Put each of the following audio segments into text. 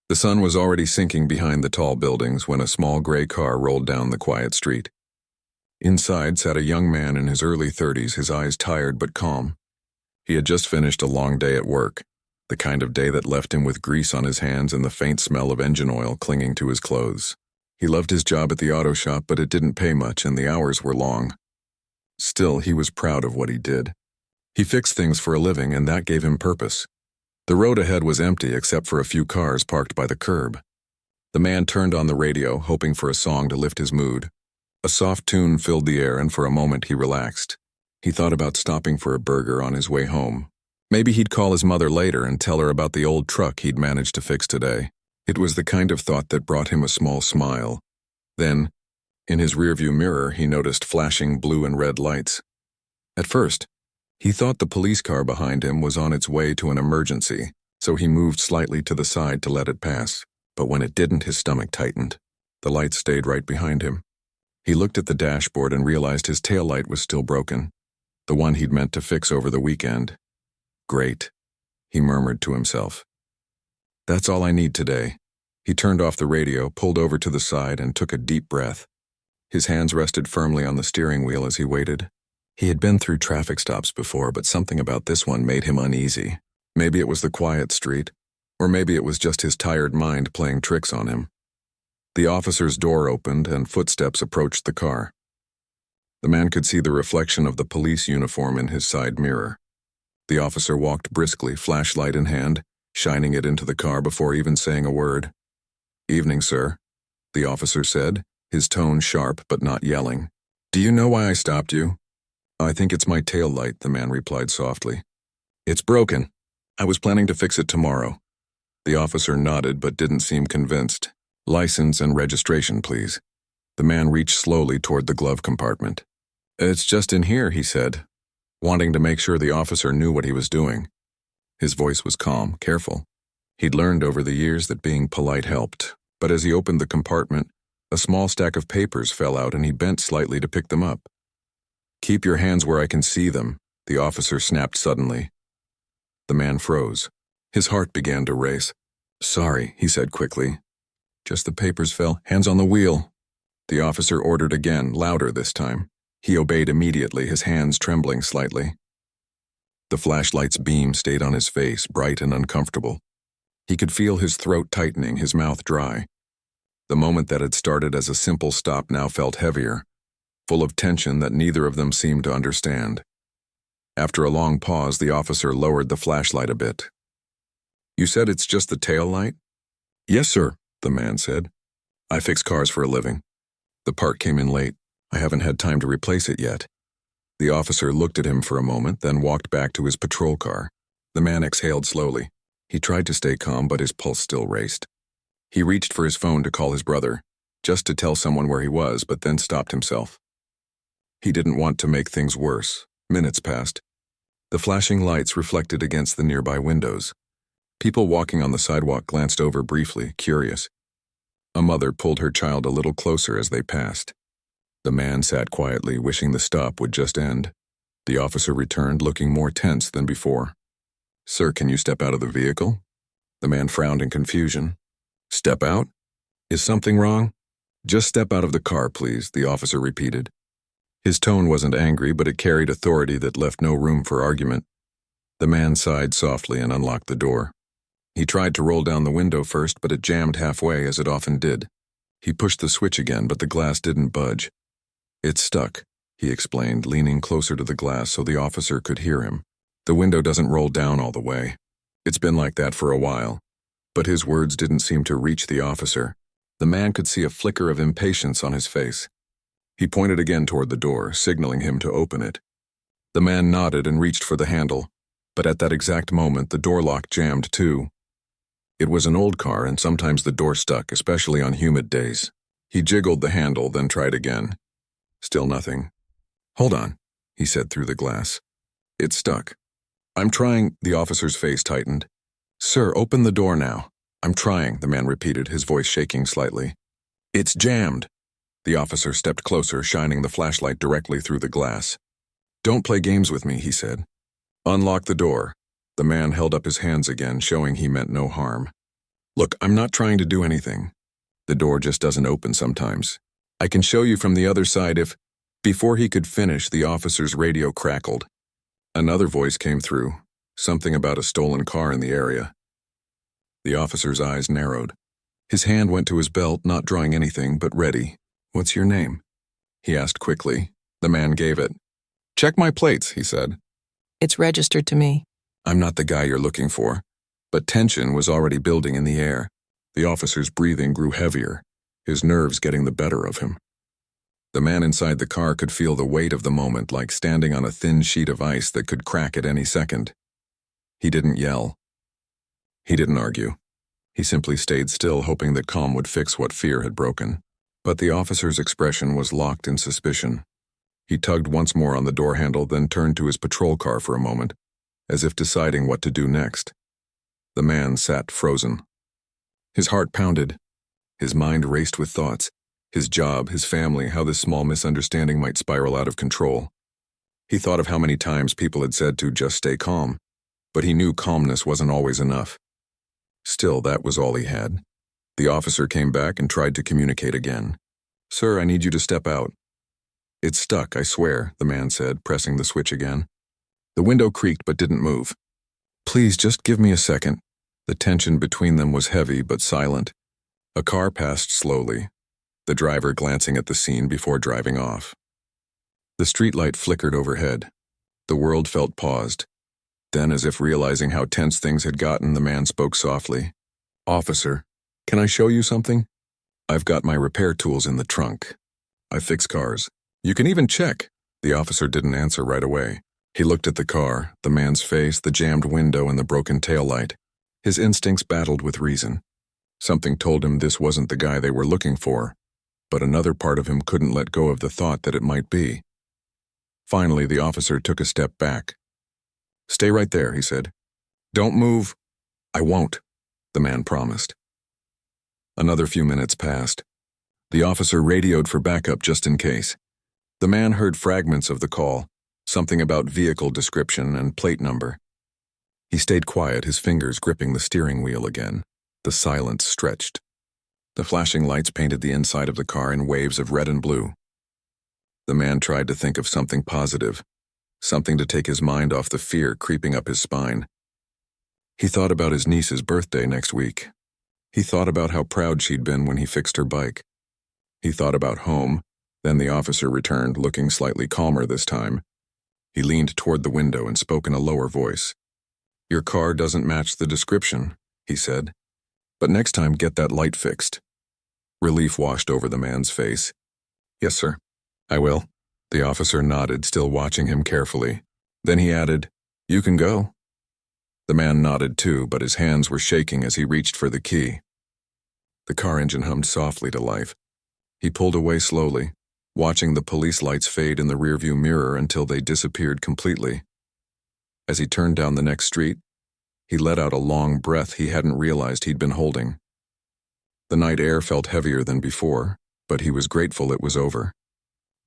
The sun was already sinking behind the tall buildings when a small gray car rolled down the quiet street. Inside sat a young man in his early 30s, his eyes tired but calm. He had just finished a long day at work, the kind of day that left him with grease on his hands and the faint smell of engine oil clinging to his clothes. He loved his job at the auto shop, but it didn't pay much and the hours were long. Still, he was proud of what he did. He fixed things for a living, and that gave him purpose. The road ahead was empty except for a few cars parked by the curb. The man turned on the radio, hoping for a song to lift his mood. A soft tune filled the air, and for a moment he relaxed. He thought about stopping for a burger on his way home. Maybe he'd call his mother later and tell her about the old truck he'd managed to fix today. It was the kind of thought that brought him a small smile. Then, in his rearview mirror, he noticed flashing blue and red lights. At first, he thought the police car behind him was on its way to an emergency, so he moved slightly to the side to let it pass. But when it didn't, his stomach tightened. The lights stayed right behind him. He looked at the dashboard and realized his taillight was still broken, the one he'd meant to fix over the weekend. Great, he murmured to himself. That's all I need today. He turned off the radio, pulled over to the side, and took a deep breath. His hands rested firmly on the steering wheel as he waited. He had been through traffic stops before, but something about this one made him uneasy. Maybe it was the quiet street, or maybe it was just his tired mind playing tricks on him. The officer's door opened and footsteps approached the car. The man could see the reflection of the police uniform in his side mirror. The officer walked briskly, flashlight in hand, shining it into the car before even saying a word. "Evening, sir," the officer said, his tone sharp but not yelling. "Do you know why I stopped you?" "I think it's my tail light," the man replied softly. "It's broken. I was planning to fix it tomorrow." The officer nodded but didn't seem convinced. "License and registration, please." The man reached slowly toward the glove compartment. "It's just in here," he said, wanting to make sure the officer knew what he was doing. His voice was calm, careful. He'd learned over the years that being polite helped, but as he opened the compartment, a small stack of papers fell out and he bent slightly to pick them up. "Keep your hands where I can see them," the officer snapped suddenly. The man froze. His heart began to race. "Sorry," he said quickly. "Just the papers fell. Hands on the wheel." The officer ordered again, louder this time. He obeyed immediately, his hands trembling slightly. The flashlight's beam stayed on his face, bright and uncomfortable. He could feel his throat tightening, his mouth dry. The moment that had started as a simple stop now felt heavier, full of tension that neither of them seemed to understand. After a long pause, the officer lowered the flashlight a bit. "You said it's just the tail light?" "Yes, sir," the man said. "I fix cars for a living. The part came in late. I haven't had time to replace it yet." The officer looked at him for a moment, then walked back to his patrol car. The man exhaled slowly. He tried to stay calm, but his pulse still raced. He reached for his phone to call his brother, just to tell someone where he was, but then stopped himself. He didn't want to make things worse. Minutes passed. The flashing lights reflected against the nearby windows. People walking on the sidewalk glanced over briefly, curious. A mother pulled her child a little closer as they passed. The man sat quietly, wishing the stop would just end. The officer returned, looking more tense than before. "Sir, can you step out of the vehicle?" The man frowned in confusion. "Step out? Is something wrong?" "Just step out of the car, please," the officer repeated. His tone wasn't angry, but it carried authority that left no room for argument. The man sighed softly and unlocked the door. He tried to roll down the window first, but it jammed halfway, as it often did. He pushed the switch again, but the glass didn't budge. "It's stuck," he explained, leaning closer to the glass so the officer could hear him. "The window doesn't roll down all the way. It's been like that for a while." But his words didn't seem to reach the officer. The man could see a flicker of impatience on his face. He pointed again toward the door, signaling him to open it. The man nodded and reached for the handle, but at that exact moment the door lock jammed too. It was an old car, and sometimes the door stuck, especially on humid days. He jiggled the handle, then tried again. Still nothing. "Hold on," he said through the glass. "It's stuck." "I'm trying," the officer's face tightened. "Sir, open the door now." "I'm trying," the man repeated, his voice shaking slightly. "It's jammed." The officer stepped closer, shining the flashlight directly through the glass. "Don't play games with me," he said. "Unlock the door." The man held up his hands again, showing he meant no harm. Look, I'm not trying to do anything. The door just doesn't open sometimes. I can show you from the other side if—" Before he could finish, the officer's radio crackled. Another voice came through, something about a stolen car in the area. The officer's eyes narrowed. His hand went to his belt, not drawing anything, but ready. "What's your name?" he asked quickly. The man gave it. "Check my plates," he said. "It's registered to me." "I'm not the guy you're looking for." But tension was already building in the air. The officer's breathing grew heavier, his nerves getting the better of him. The man inside the car could feel the weight of the moment, like standing on a thin sheet of ice that could crack at any second. He didn't yell. He didn't argue. He simply stayed still, hoping that calm would fix what fear had broken. But the officer's expression was locked in suspicion. He tugged once more on the door handle, then turned to his patrol car for a moment, as if deciding what to do next. The man sat frozen. His heart pounded. His mind raced with thoughts. His job, his family, how this small misunderstanding might spiral out of control. He thought of how many times people had said to just stay calm, but he knew calmness wasn't always enough. Still, that was all he had. The officer came back and tried to communicate again. "Sir, I need you to step out." "It's stuck, I swear," the man said, pressing the switch again. The window creaked but didn't move. "Please, just give me a second." The tension between them was heavy but silent. A car passed slowly, the driver glancing at the scene before driving off. The streetlight flickered overhead. The world felt paused. Then, as if realizing how tense things had gotten, the man spoke softly. "Officer, can I show you something? I've got my repair tools in the trunk. I fix cars. You can even check." The officer didn't answer right away. He looked at the car, the man's face, the jammed window, and the broken taillight. His instincts battled with reason. Something told him this wasn't the guy they were looking for, but another part of him couldn't let go of the thought that it might be. Finally, the officer took a step back. "Stay right there," he said. "Don't move." "I won't," the man promised. Another few minutes passed. The officer radioed for backup just in case. The man heard fragments of the call, something about vehicle description and plate number. He stayed quiet, his fingers gripping the steering wheel again. The silence stretched. The flashing lights painted the inside of the car in waves of red and blue. The man tried to think of something positive, something to take his mind off the fear creeping up his spine. He thought about his niece's birthday next week. He thought about how proud she'd been when he fixed her bike. He thought about home. Then the officer returned, looking slightly calmer this time. He leaned toward the window and spoke in a lower voice. "Your car doesn't match the description," he said. "But next time, get that light fixed." Relief washed over the man's face. "Yes, sir. I will." The officer nodded, still watching him carefully. Then he added, "You can go." The man nodded too, but his hands were shaking as he reached for the key. The car engine hummed softly to life. He pulled away slowly, watching the police lights fade in the rearview mirror until they disappeared completely. As he turned down the next street, he let out a long breath he hadn't realized he'd been holding. The night air felt heavier than before, but he was grateful it was over.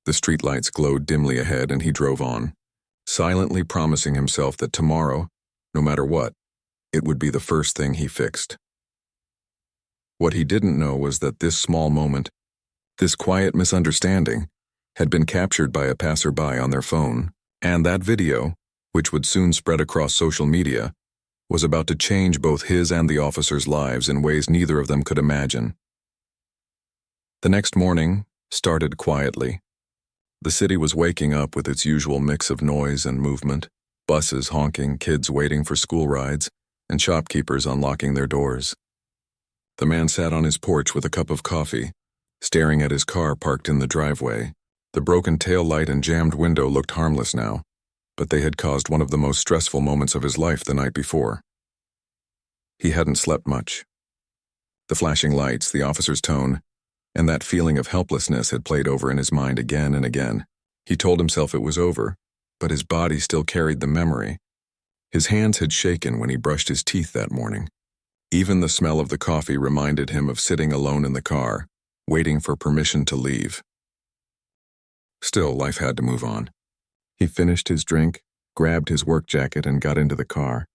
The streetlights glowed dimly ahead and he drove on, silently promising himself that tomorrow, no matter what, it would be the first thing he fixed. What he didn't know was that this small moment, this quiet misunderstanding, had been captured by a passerby on their phone, and that video, which would soon spread across social media, was about to change both his and the officers' lives in ways neither of them could imagine. The next morning started quietly. The city was waking up with its usual mix of noise and movement, buses honking, kids waiting for school rides, and shopkeepers unlocking their doors. The man sat on his porch with a cup of coffee, staring at his car parked in the driveway. The broken tail light and jammed window looked harmless now, but they had caused one of the most stressful moments of his life the night before. He hadn't slept much. The flashing lights, the officer's tone, and that feeling of helplessness had played over in his mind again and again. He told himself it was over, but his body still carried the memory. His hands had shaken when he brushed his teeth that morning. Even the smell of the coffee reminded him of sitting alone in the car, waiting for permission to leave. Still, life had to move on. He finished his drink, grabbed his work jacket, and got into the car.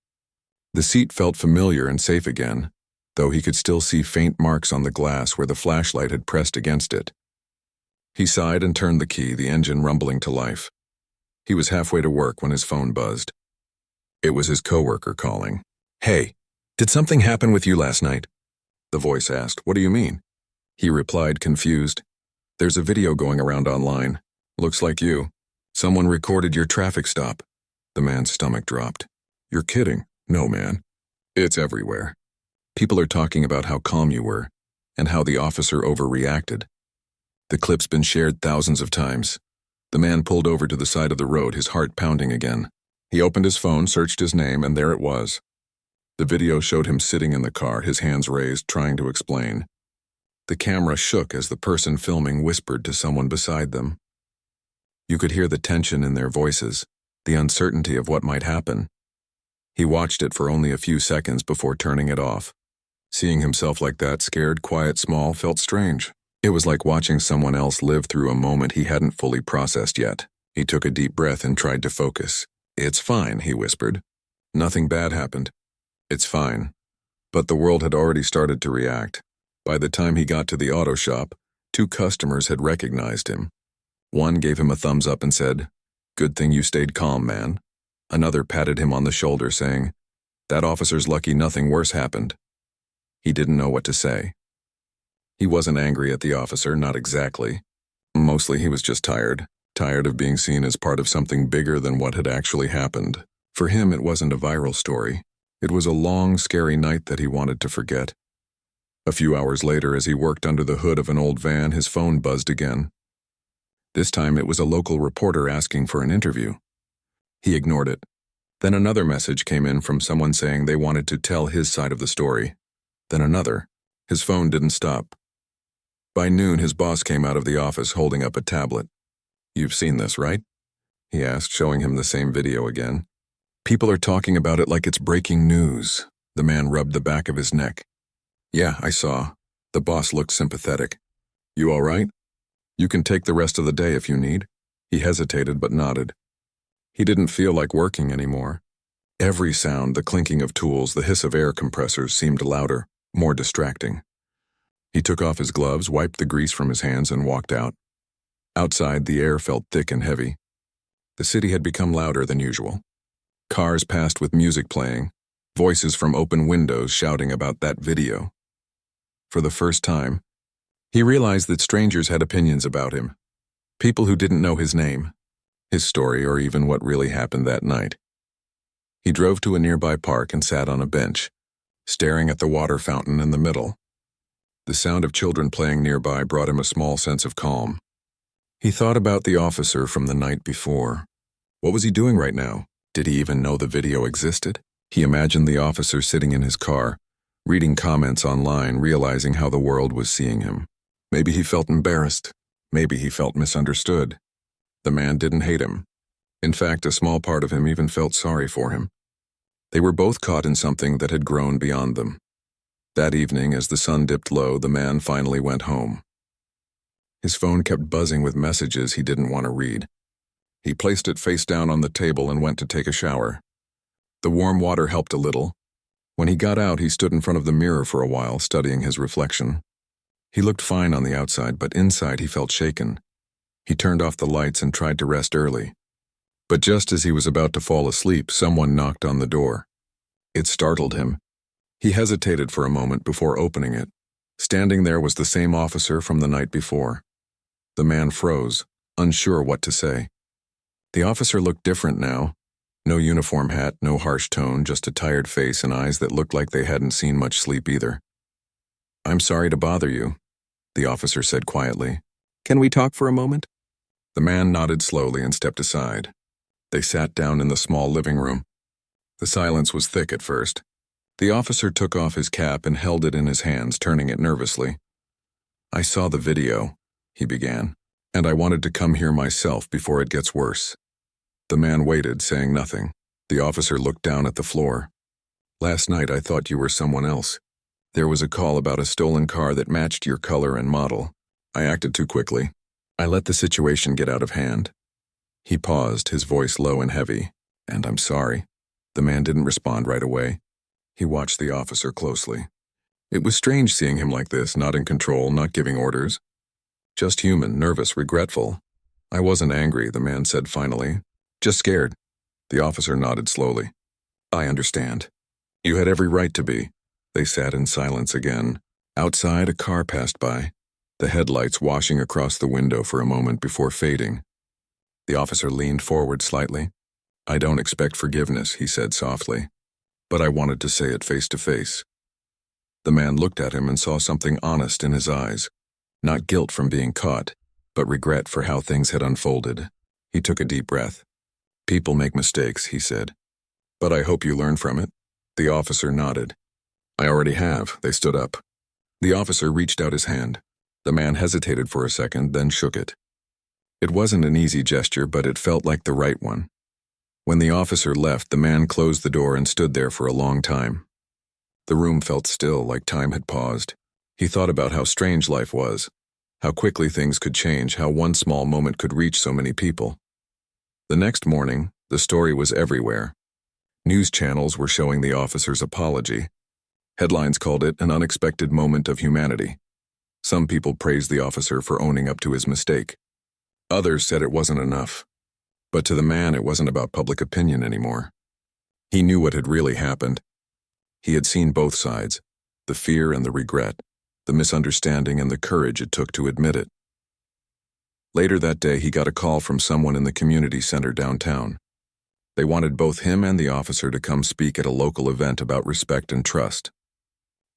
The seat felt familiar and safe again, though he could still see faint marks on the glass where the flashlight had pressed against it. He sighed and turned the key, the engine rumbling to life. He was halfway to work when his phone buzzed. It was his coworker calling. "Hey, did something happen with you last night?" The voice asked. "What do you mean?" He replied, confused. "There's a video going around online. Looks like you. Someone recorded your traffic stop." The man's stomach dropped. "You're kidding." "No, man. It's everywhere. People are talking about how calm you were, and how the officer overreacted. The clip's been shared thousands of times." The man pulled over to the side of the road, his heart pounding again. He opened his phone, searched his name, and there it was. The video showed him sitting in the car, his hands raised, trying to explain. The camera shook as the person filming whispered to someone beside them. You could hear the tension in their voices, the uncertainty of what might happen. He watched it for only a few seconds before turning it off. Seeing himself like that, scared, quiet, small, felt strange. It was like watching someone else live through a moment he hadn't fully processed yet. He took a deep breath and tried to focus. "It's fine," he whispered. "Nothing bad happened. It's fine." But the world had already started to react. By the time he got to the auto shop, 2 customers had recognized him. One gave him a thumbs up and said, "Good thing you stayed calm, man." Another patted him on the shoulder, saying, "That officer's lucky nothing worse happened." He didn't know what to say. He wasn't angry at the officer, not exactly. Mostly he was just tired of being seen as part of something bigger than what had actually happened. For him, it wasn't a viral story. It was a long, scary night that he wanted to forget. A few hours later, as he worked under the hood of an old van, his phone buzzed again. This time it was a local reporter asking for an interview. He ignored it. Then another message came in from someone saying they wanted to tell his side of the story. Then another. His phone didn't stop. By noon, his boss came out of the office holding up a tablet. "You've seen this, right?" he asked, showing him the same video again. "People are talking about it like it's breaking news." The man rubbed the back of his neck. "Yeah, I saw." The boss looked sympathetic. "You all right? You can take the rest of the day if you need." He hesitated but nodded. He didn't feel like working anymore. Every sound, the clinking of tools, the hiss of air compressors, seemed louder, more distracting. He took off his gloves, wiped the grease from his hands, and walked out. Outside, the air felt thick and heavy. The city had become louder than usual. Cars passed with music playing, voices from open windows shouting about that video. For the first time, he realized that strangers had opinions about him. People who didn't know his name, his story, or even what really happened that night. He drove to a nearby park and sat on a bench, staring at the water fountain in the middle. The sound of children playing nearby brought him a small sense of calm. He thought about the officer from the night before. What was he doing right now? Did he even know the video existed? He imagined the officer sitting in his car, reading comments online, realizing how the world was seeing him. Maybe he felt embarrassed. Maybe he felt misunderstood. The man didn't hate him. In fact, a small part of him even felt sorry for him. They were both caught in something that had grown beyond them. That evening, as the sun dipped low, the man finally went home. His phone kept buzzing with messages he didn't want to read. He placed it face down on the table and went to take a shower. The warm water helped a little. When he got out, he stood in front of the mirror for a while, studying his reflection. He looked fine on the outside, but inside he felt shaken. He turned off the lights and tried to rest early. But just as he was about to fall asleep, someone knocked on the door. It startled him. He hesitated for a moment before opening it. Standing there was the same officer from the night before. The man froze, unsure what to say. The officer looked different now. No uniform hat, no harsh tone, just a tired face and eyes that looked like they hadn't seen much sleep either. "I'm sorry to bother you," the officer said quietly. "Can we talk for a moment?" The man nodded slowly and stepped aside. They sat down in the small living room. The silence was thick at first. The officer took off his cap and held it in his hands, turning it nervously. "I saw the video," he began, "and I wanted to come here myself before it gets worse." The man waited, saying nothing. The officer looked down at the floor. "Last night I thought you were someone else. There was a call about a stolen car that matched your color and model. I acted too quickly. I let the situation get out of hand." He paused, his voice low and heavy. "And I'm sorry." The man didn't respond right away. He watched the officer closely. It was strange seeing him like this, not in control, not giving orders. Just human, nervous, regretful. I wasn't angry, the man said finally. Just scared. The officer nodded slowly. I understand. You had every right to be. They sat in silence again. Outside, a car passed by, the headlights washing across the window for a moment before fading. The officer leaned forward slightly. I don't expect forgiveness, he said softly, but I wanted to say it face to face. The man looked at him and saw something honest in his eyes. Not guilt from being caught, but regret for how things had unfolded. He took a deep breath. People make mistakes, he said. But I hope you learn from it. The officer nodded. I already have. They stood up. The officer reached out his hand. The man hesitated for a second, then shook it. It wasn't an easy gesture, but it felt like the right one. When the officer left, the man closed the door and stood there for a long time. The room felt still, like time had paused. He thought about how strange life was, how quickly things could change, how one small moment could reach so many people. The next morning, the story was everywhere. News channels were showing the officer's apology. Headlines called it an unexpected moment of humanity. Some people praised the officer for owning up to his mistake. Others said it wasn't enough. But to the man, it wasn't about public opinion anymore. He knew what had really happened. He had seen both sides, the fear and the regret, the misunderstanding and the courage it took to admit it. Later that day, he got a call from someone in the community center downtown. They wanted both him and the officer to come speak at a local event about respect and trust.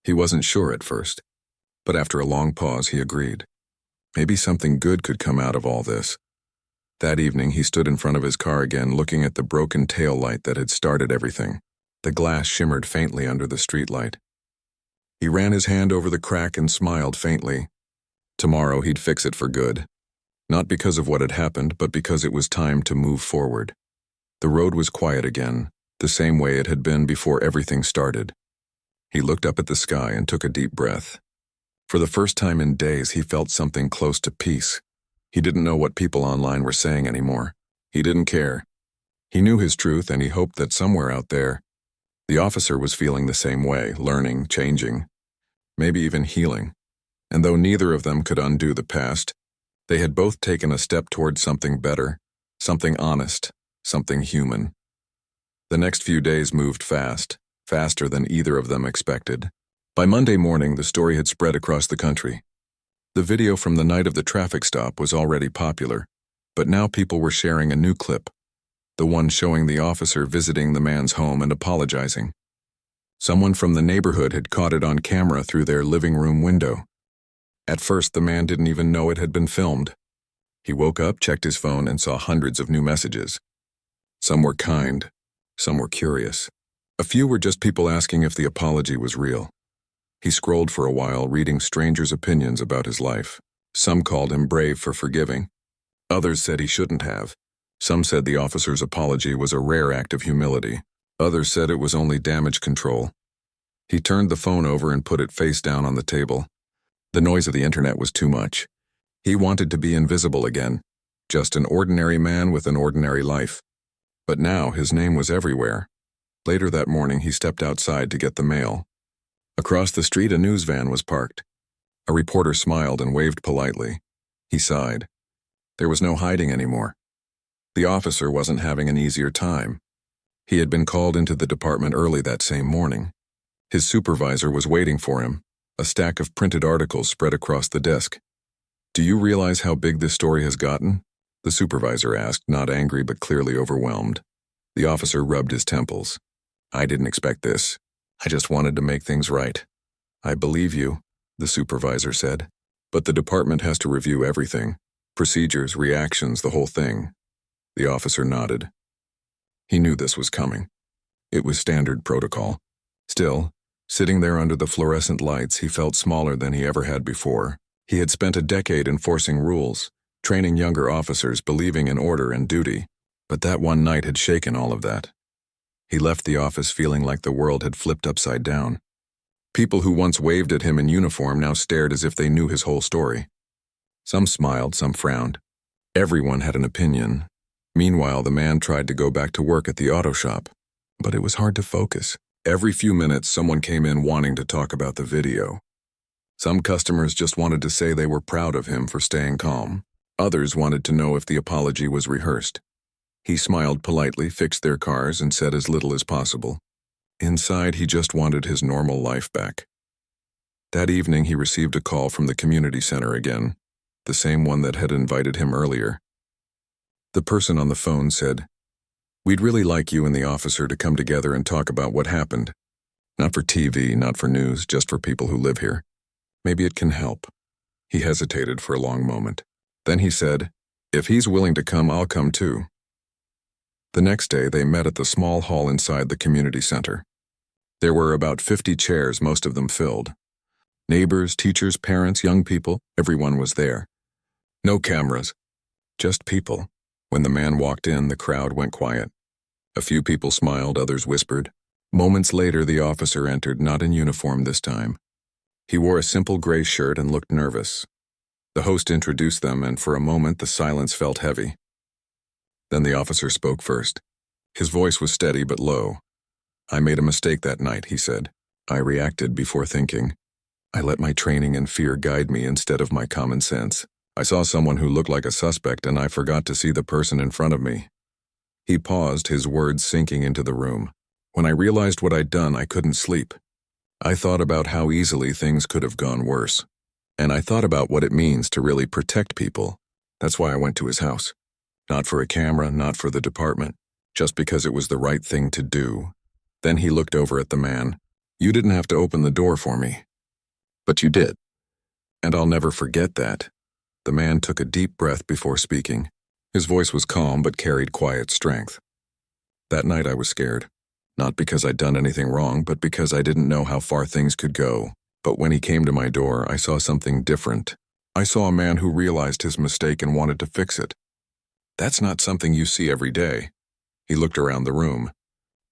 He wasn't sure at first, but after a long pause, he agreed. Maybe something good could come out of all this. That evening, he stood in front of his car again, looking at the broken tail light that had started everything. The glass shimmered faintly under the streetlight. He ran his hand over the crack and smiled faintly. Tomorrow, he'd fix it for good. Not because of what had happened, but because it was time to move forward. The road was quiet again, the same way it had been before everything started. He looked up at the sky and took a deep breath. For the first time in days, he felt something close to peace. He didn't know what people online were saying anymore. He didn't care. He knew his truth, and he hoped that somewhere out there, the officer was feeling the same way, learning, changing, maybe even healing. And though neither of them could undo the past, they had both taken a step towards something better, something honest, something human. The next few days moved fast, faster than either of them expected. By Monday morning, the story had spread across the country. The video from the night of the traffic stop was already popular, but now people were sharing a new clip, the one showing the officer visiting the man's home and apologizing. Someone from the neighborhood had caught it on camera through their living room window. At first, the man didn't even know it had been filmed. He woke up, checked his phone, and saw hundreds of new messages. Some were kind, some were curious. A few were just people asking if the apology was real. He scrolled for a while, reading strangers' opinions about his life. Some called him brave for forgiving. Others said he shouldn't have. Some said the officer's apology was a rare act of humility. Others said it was only damage control. He turned the phone over and put it face down on the table. The noise of the internet was too much. He wanted to be invisible again, just an ordinary man with an ordinary life. But now his name was everywhere. Later that morning, he stepped outside to get the mail. Across the street, a news van was parked. A reporter smiled and waved politely. He sighed. There was no hiding anymore. The officer wasn't having an easier time. He had been called into the department early that same morning. His supervisor was waiting for him, a stack of printed articles spread across the desk. Do you realize how big this story has gotten? The supervisor asked, not angry but clearly overwhelmed. The officer rubbed his temples. I didn't expect this. I just wanted to make things right. I believe you, the supervisor said. But the department has to review everything. Procedures, reactions, the whole thing. The officer nodded. He knew this was coming. It was standard protocol. Still, sitting there under the fluorescent lights, he felt smaller than he ever had before. He had spent a decade enforcing rules, training younger officers, believing in order and duty. But that one night had shaken all of that. He left the office feeling like the world had flipped upside down. People who once waved at him in uniform now stared as if they knew his whole story. Some smiled, some frowned. Everyone had an opinion. Meanwhile, the man tried to go back to work at the auto shop, but it was hard to focus. Every few minutes, someone came in wanting to talk about the video. Some customers just wanted to say they were proud of him for staying calm. Others wanted to know if the apology was rehearsed. He smiled politely, fixed their cars, and said as little as possible. Inside, he just wanted his normal life back. That evening, he received a call from the community center again, the same one that had invited him earlier. The person on the phone said, "We'd really like you and the officer to come together and talk about what happened. Not for TV, not for news, just for people who live here. Maybe it can help." He hesitated for a long moment. Then he said, "If he's willing to come, I'll come too." The next day, they met at the small hall inside the community center. There were about 50 chairs, most of them filled. Neighbors, teachers, parents, young people, everyone was there. No cameras, just people. When the man walked in, the crowd went quiet. A few people smiled, others whispered. Moments later, the officer entered, not in uniform this time. He wore a simple gray shirt and looked nervous. The host introduced them, and for a moment the silence felt heavy. Then the officer spoke first. His voice was steady but low. "I made a mistake that night," he said. "I reacted before thinking. I let my training and fear guide me instead of my common sense. I saw someone who looked like a suspect, and I forgot to see the person in front of me." He paused, his words sinking into the room. "When I realized what I'd done, I couldn't sleep. I thought about how easily things could have gone worse. And I thought about what it means to really protect people. That's why I went to his house. Not for a camera, not for the department, just because it was the right thing to do." Then he looked over at the man. "You didn't have to open the door for me. But you did. And I'll never forget that." The man took a deep breath before speaking. His voice was calm but carried quiet strength. "That night I was scared. Not because I'd done anything wrong, but because I didn't know how far things could go. But when he came to my door, I saw something different. I saw a man who realized his mistake and wanted to fix it. That's not something you see every day." He looked around the room.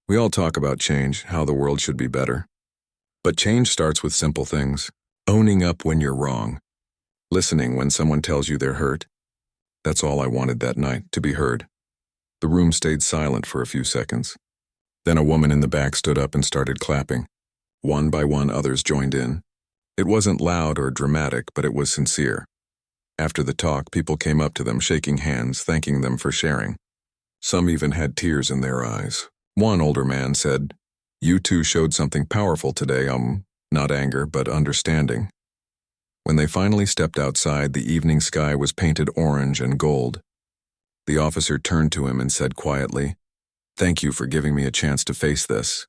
"We all talk about change, how the world should be better. But change starts with simple things. Owning up when you're wrong. Listening when someone tells you they're hurt. That's all I wanted that night, to be heard." The room stayed silent for a few seconds. Then a woman in the back stood up and started clapping. One by one, others joined in. It wasn't loud or dramatic, but it was sincere. After the talk, people came up to them, shaking hands, thanking them for sharing. Some even had tears in their eyes. One older man said, "You two showed something powerful today, not anger, but understanding." When they finally stepped outside, the evening sky was painted orange and gold. The officer turned to him and said quietly, "Thank you for giving me a chance to face this."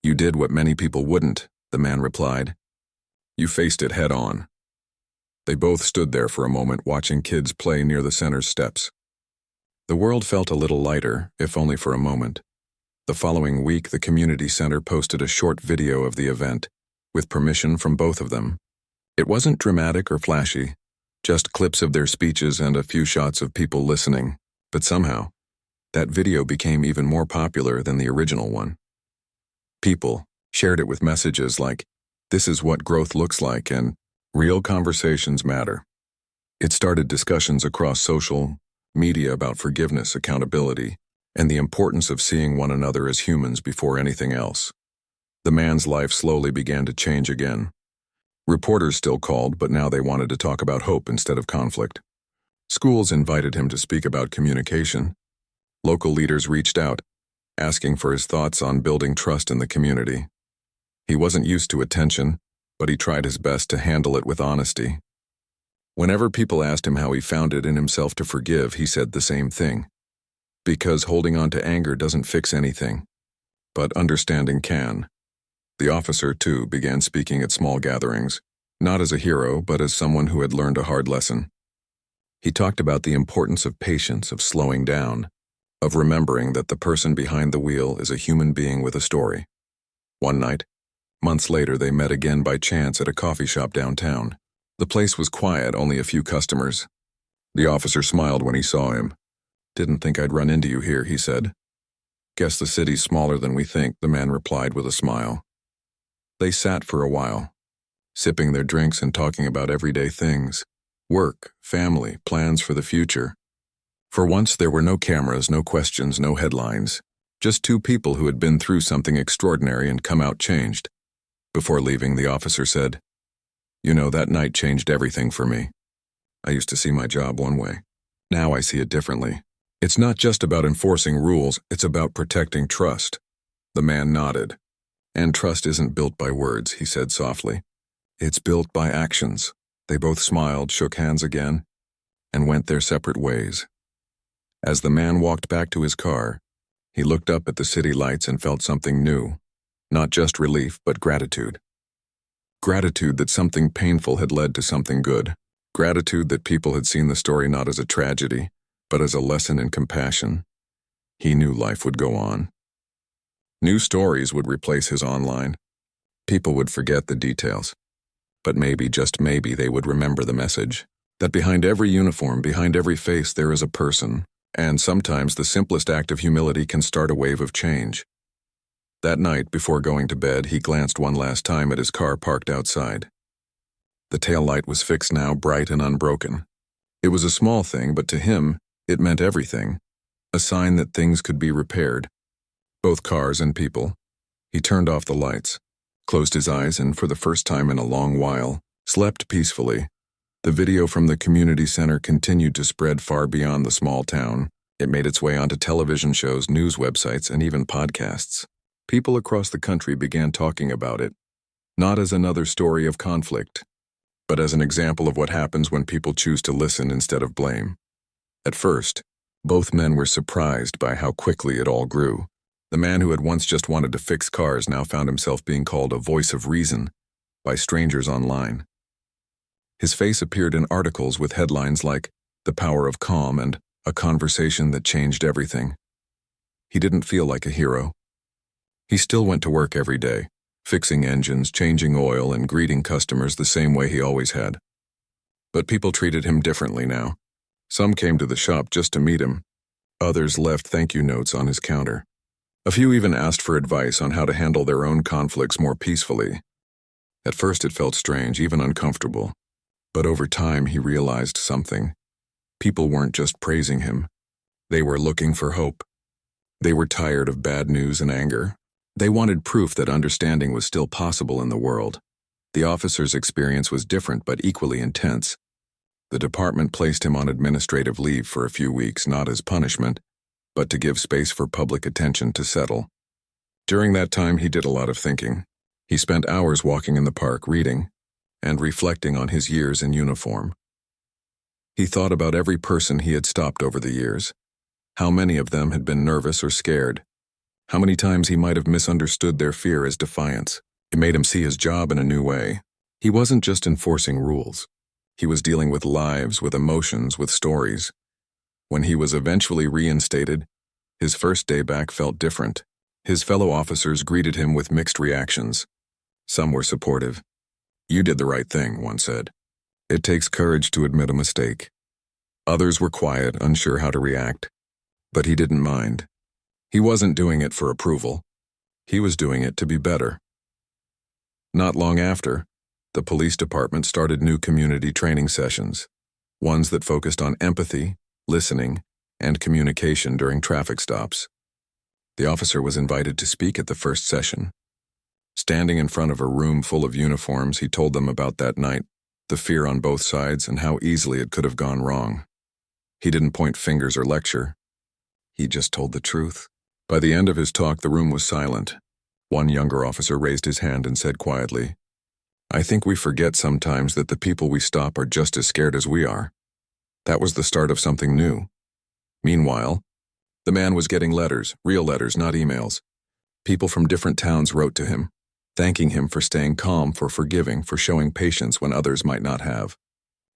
"You did what many people wouldn't," the man replied. "You faced it head on." They both stood there for a moment, watching kids play near the center's steps. The world felt a little lighter, if only for a moment. The following week, the community center posted a short video of the event, with permission from both of them. It wasn't dramatic or flashy, just clips of their speeches and a few shots of people listening. But somehow, that video became even more popular than the original one. People shared it with messages like, "This is what growth looks like," and "Real conversations matter." It started discussions across social media about forgiveness, accountability, and the importance of seeing one another as humans before anything else. The man's life slowly began to change again. Reporters still called, but now they wanted to talk about hope instead of conflict. Schools invited him to speak about communication. Local leaders reached out, asking for his thoughts on building trust in the community. He wasn't used to attention, but he tried his best to handle it with honesty. Whenever people asked him how he found it in himself to forgive, he said the same thing. Because holding on to anger doesn't fix anything, but understanding can. The officer, too, began speaking at small gatherings, not as a hero, but as someone who had learned a hard lesson. He talked about the importance of patience, of slowing down, of remembering that the person behind the wheel is a human being with a story. One night, months later, they met again by chance at a coffee shop downtown. The place was quiet, only a few customers. The officer smiled when he saw him. "Didn't think I'd run into you here," he said. "Guess the city's smaller than we think," the man replied with a smile. They sat for a while, sipping their drinks and talking about everyday things. Work, family, plans for the future. For once, there were no cameras, no questions, no headlines. Just two people who had been through something extraordinary and come out changed. Before leaving, the officer said, "You know, that night changed everything for me. I used to see my job one way. Now I see it differently. It's not just about enforcing rules, it's about protecting trust." The man nodded. "And trust isn't built by words," he said softly. "It's built by actions." They both smiled, shook hands again, and went their separate ways. As the man walked back to his car, he looked up at the city lights and felt something new. Not just relief, but gratitude. Gratitude that something painful had led to something good. Gratitude that people had seen the story not as a tragedy, but as a lesson in compassion. He knew life would go on. New stories would replace his online. People would forget the details. But maybe, just maybe, they would remember the message. That behind every uniform, behind every face, there is a person. And sometimes the simplest act of humility can start a wave of change. That night, before going to bed, he glanced one last time at his car parked outside. The taillight was fixed now, bright and unbroken. It was a small thing, but to him, it meant everything. A sign that things could be repaired. Both cars and people. He turned off the lights, closed his eyes, and for the first time in a long while, slept peacefully. The video from the community center continued to spread far beyond the small town. It made its way onto television shows, news websites, and even podcasts. People across the country began talking about it, not as another story of conflict, but as an example of what happens when people choose to listen instead of blame. At first, both men were surprised by how quickly it all grew. The man who had once just wanted to fix cars now found himself being called a voice of reason by strangers online. His face appeared in articles with headlines like "The Power of Calm" and "A Conversation That Changed Everything." He didn't feel like a hero. He still went to work every day, fixing engines, changing oil, and greeting customers the same way he always had. But people treated him differently now. Some came to the shop just to meet him. Others left thank you notes on his counter. A few even asked for advice on how to handle their own conflicts more peacefully. At first it felt strange, even uncomfortable. But over time he realized something. People weren't just praising him. They were looking for hope. They were tired of bad news and anger. They wanted proof that understanding was still possible in the world. The officer's experience was different but equally intense. The department placed him on administrative leave for a few weeks, not as punishment, but to give space for public attention to settle. During that time, he did a lot of thinking. He spent hours walking in the park, reading, and reflecting on his years in uniform. He thought about every person he had stopped over the years. How many of them had been nervous or scared? How many times he might have misunderstood their fear as defiance? It made him see his job in a new way. He wasn't just enforcing rules. He was dealing with lives, with emotions, with stories. When he was eventually reinstated, his first day back felt different. His fellow officers greeted him with mixed reactions. Some were supportive. "You did the right thing," one said. "It takes courage to admit a mistake." Others were quiet, unsure how to react. But he didn't mind. He wasn't doing it for approval. He was doing it to be better. Not long after, the police department started new community training sessions, ones that focused on empathy, listening, and communication during traffic stops. The officer was invited to speak at the first session. Standing in front of a room full of uniforms, he told them about that night, the fear on both sides, and how easily it could have gone wrong. He didn't point fingers or lecture. He just told the truth. By the end of his talk, the room was silent. One younger officer raised his hand and said quietly, "I think we forget sometimes that the people we stop are just as scared as we are." That was the start of something new. Meanwhile, the man was getting letters, real letters, not emails. People from different towns wrote to him, thanking him for staying calm, for forgiving, for showing patience when others might not have.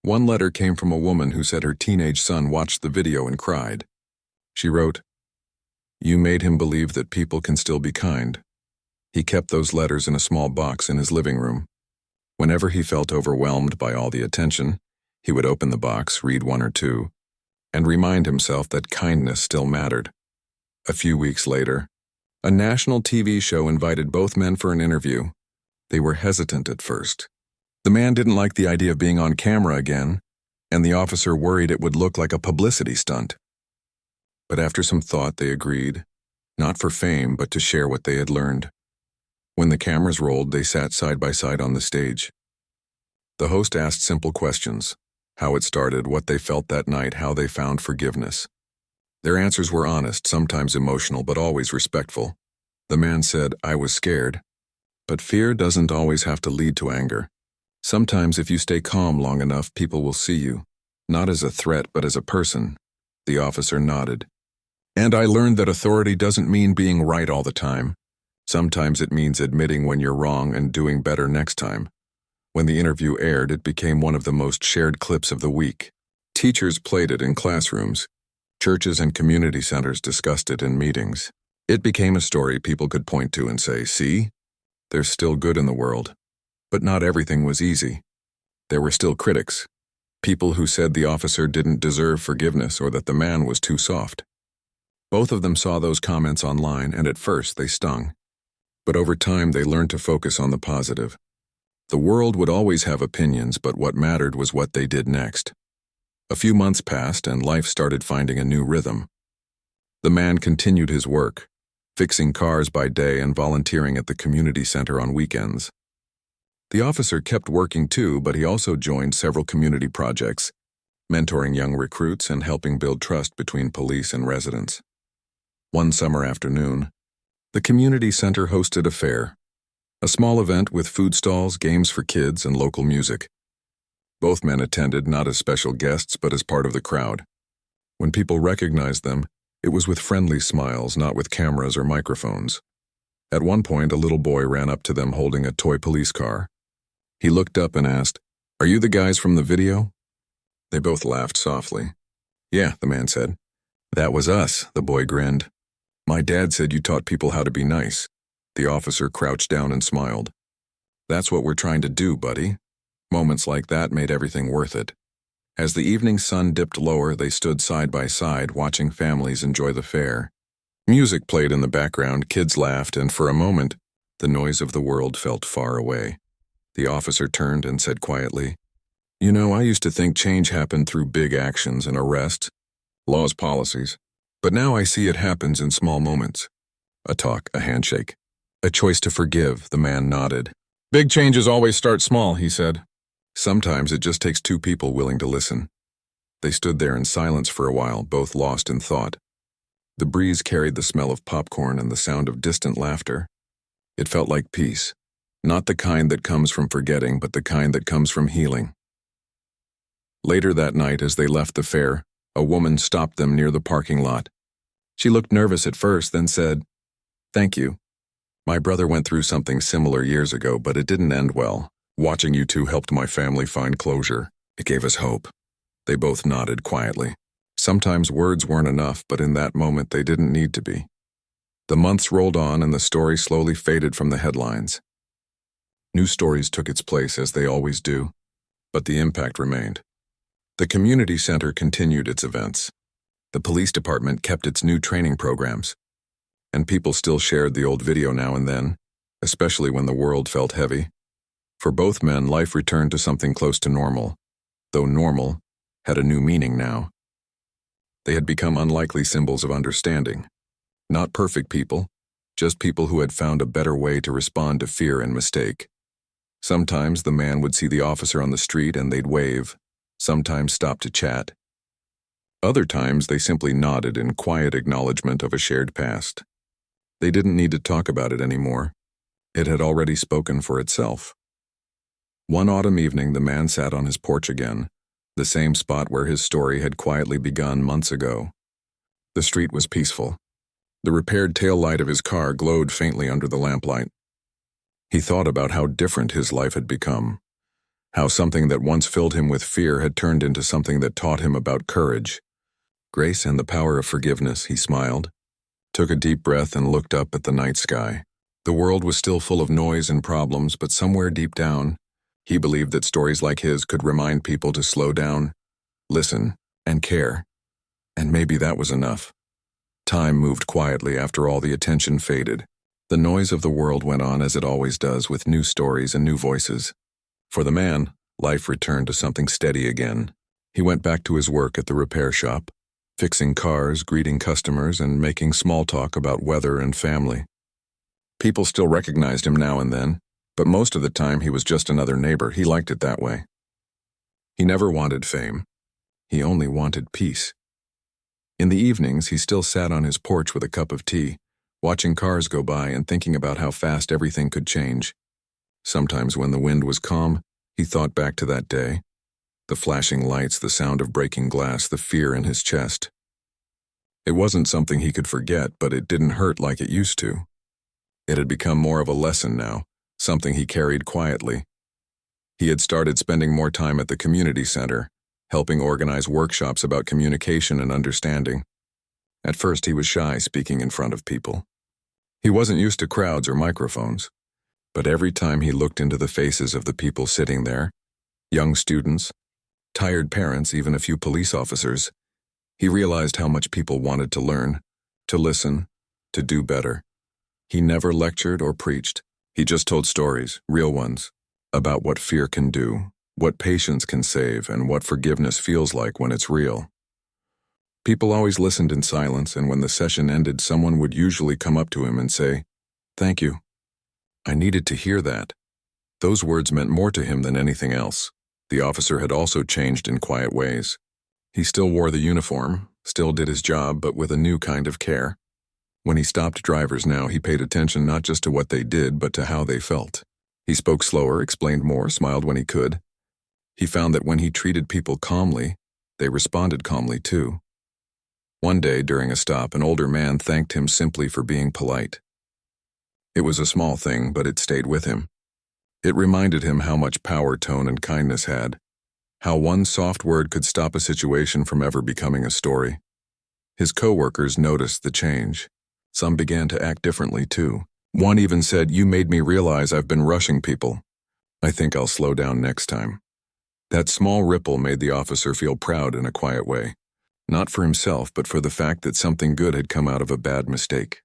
One letter came from a woman who said her teenage son watched the video and cried. She wrote, "You made him believe that people can still be kind." He kept those letters in a small box in his living room. Whenever he felt overwhelmed by all the attention, he would open the box, read one or two, and remind himself that kindness still mattered. A few weeks later, a national TV show invited both men for an interview. They were hesitant at first. The man didn't like the idea of being on camera again, and the officer worried it would look like a publicity stunt. But after some thought, they agreed. not for fame, but to share what they had learned. When the cameras rolled, they sat side by side on the stage. The host asked simple questions: how it started, what they felt that night, how they found forgiveness. Their answers were honest, sometimes emotional, but always respectful. The man said, "I was scared." But fear doesn't always have to lead to anger. Sometimes if you stay calm long enough, people will see you, not as a threat, but as a person. The officer nodded. "And I learned that authority doesn't mean being right all the time. Sometimes it means admitting when you're wrong and doing better next time." When the interview aired, it became one of the most shared clips of the week. Teachers played it in classrooms. Churches and community centers discussed it in meetings. It became a story people could point to and say, "See? There's still good in the world." But not everything was easy. There were still critics. People who said the officer didn't deserve forgiveness or that the man was too soft. Both of them saw those comments online, and at first they stung. But over time they learned to focus on the positive. The world would always have opinions, but what mattered was what they did next. A few months passed, and life started finding a new rhythm. The man continued his work, fixing cars by day and volunteering at the community center on weekends. The officer kept working too, but he also joined several community projects, mentoring young recruits and helping build trust between police and residents. One summer afternoon, the community center hosted a fair, a small event with food stalls, games for kids, and local music. Both men attended not as special guests, but as part of the crowd. When people recognized them, it was with friendly smiles, not with cameras or microphones. At one point, a little boy ran up to them holding a toy police car. He looked up and asked, "Are you the guys from the video?" They both laughed softly. "Yeah," the man said. "That was us," the boy grinned. "My dad said you taught people how to be nice." The officer crouched down and smiled. "That's what we're trying to do, buddy." Moments like that made everything worth it. As the evening sun dipped lower, they stood side by side, watching families enjoy the fair. Music played in the background, kids laughed, and for a moment, the noise of the world felt far away. The officer turned and said quietly, "You know, I used to think change happened through big actions and arrests, laws, policies. But now I see it happens in small moments. A talk, a handshake, a choice to forgive." The man nodded. "Big changes always start small," he said. "Sometimes it just takes two people willing to listen." They stood there in silence for a while, both lost in thought. The breeze carried the smell of popcorn and the sound of distant laughter. It felt like peace, not the kind that comes from forgetting, but the kind that comes from healing. Later that night, as they left the fair, a woman stopped them near the parking lot. She looked nervous at first, then said, "Thank you. My brother went through something similar years ago, but it didn't end well. Watching you two helped my family find closure. It gave us hope." They both nodded quietly. Sometimes words weren't enough, but in that moment they didn't need to be. The months rolled on and the story slowly faded from the headlines. New stories took its place, as they always do, but the impact remained. The community center continued its events. The police department kept its new training programs. And people still shared the old video now and then, especially when the world felt heavy. For both men, life returned to something close to normal, though normal had a new meaning now. They had become unlikely symbols of understanding. Not perfect people, just people who had found a better way to respond to fear and mistake. Sometimes the man would see the officer on the street and they'd wave, sometimes stop to chat. Other times they simply nodded in quiet acknowledgement of a shared past. They didn't need to talk about it anymore. It had already spoken for itself. One autumn evening, the man sat on his porch again, the same spot where his story had quietly begun months ago. The street was peaceful. The repaired tail light of his car glowed faintly under the lamplight. He thought about how different his life had become, how something that once filled him with fear had turned into something that taught him about courage, grace, and the power of forgiveness. He smiled, took a deep breath, and looked up at the night sky. The world was still full of noise and problems, but somewhere deep down, he believed that stories like his could remind people to slow down, listen, and care. And maybe that was enough. Time moved quietly after all the attention faded. The noise of the world went on as it always does, with new stories and new voices. For the man, life returned to something steady again. He went back to his work at the repair shop, fixing cars, greeting customers, and making small talk about weather and family. People still recognized him now and then, but most of the time he was just another neighbor. He liked it that way. He never wanted fame. He only wanted peace. In the evenings, he still sat on his porch with a cup of tea, watching cars go by and thinking about how fast everything could change. Sometimes when the wind was calm, he thought back to that day. The flashing lights, the sound of breaking glass, the fear in his chest. It wasn't something he could forget, but it didn't hurt like it used to. It had become more of a lesson now, something he carried quietly. He had started spending more time at the community center, helping organize workshops about communication and understanding. At first, he was shy speaking in front of people. He wasn't used to crowds or microphones. But every time he looked into the faces of the people sitting there, young students, tired parents, even a few police officers, he realized how much people wanted to learn, to listen, to do better. He never lectured or preached. He just told stories, real ones, about what fear can do, what patience can save, and what forgiveness feels like when it's real. People always listened in silence, and when the session ended, someone would usually come up to him and say, "Thank you." I needed to hear that. Those words meant more to him than anything else. The officer had also changed in quiet ways. He still wore the uniform, still did his job, but with a new kind of care. When he stopped drivers now, he paid attention not just to what they did, but to how they felt. He spoke slower, explained more, smiled when he could. He found that when he treated people calmly, they responded calmly too. One day, during a stop, an older man thanked him simply for being polite. It was a small thing, but it stayed with him. It reminded him how much power tone and kindness had, how one soft word could stop a situation from ever becoming a story. His co-workers noticed the change. Some began to act differently too. One even said, "You made me realize I've been rushing people. I think I'll slow down next time." That small ripple made the officer feel proud in a quiet way. Not for himself, but for the fact that something good had come out of a bad mistake.